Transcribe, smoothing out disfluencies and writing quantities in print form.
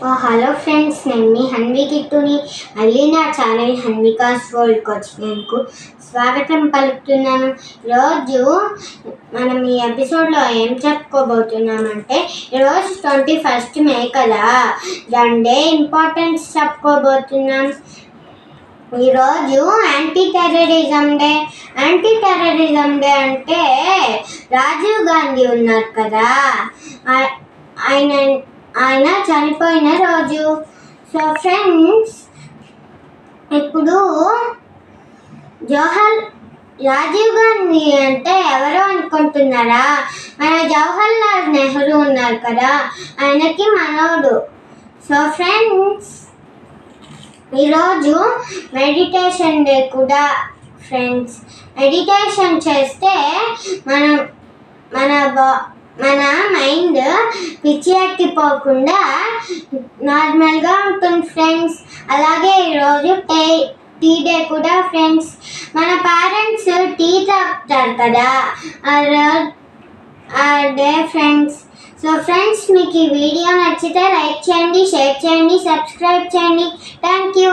Hello friends, నేను మీ హన్వి కిట్టుని. మళ్ళీ నా ఛానల్ హన్వికాస్ వరల్డ్కి వచ్చినందుకు స్వాగతం పలుకుతున్నాను. ఈరోజు మనం ఈ ఎపిసోడ్లో ఏం చెప్పుకోబోతున్నామంటే, ఈరోజు 21st మే కదా, దాని డే ఇంపార్టెన్స్ చెప్పుకోబోతున్నాం. ఈరోజు anti terrorism day. Anti terrorism day అంటే రాజీవ్ గాంధీ ఉన్నారు కదా, ఆయన చనిపోయిన రోజు. సో ఫ్రెండ్స్, ఇప్పుడు రాజీవ్ గాంధీ అంటే ఎవరో అనుకుంటున్నారా? మన జవహర్ లాల్ నెహ్రూ ఉన్నారు కదా, ఆయనకి మనోడు. సో ఫ్రెండ్స్, ఈరోజు మెడిటేషన్ డే కూడా. ఫ్రెండ్స్, మెడిటేషన్ చేస్తే మన మైండ్ పిచ్చి ఎక్కిపోకుండా నార్మల్గా ఉంటుంది ఫ్రెండ్స్. అలాగే ఈరోజు టీ డే కూడా ఫ్రెండ్స్. మన పేరెంట్స్ టీ తాగుతారు కదా ఆ డే ఫ్రెండ్స్. సో ఫ్రెండ్స్, మీకు ఈ వీడియో నచ్చితే లైక్ చేయండి, షేర్ చేయండి, సబ్స్క్రైబ్ చేయండి. Thank you.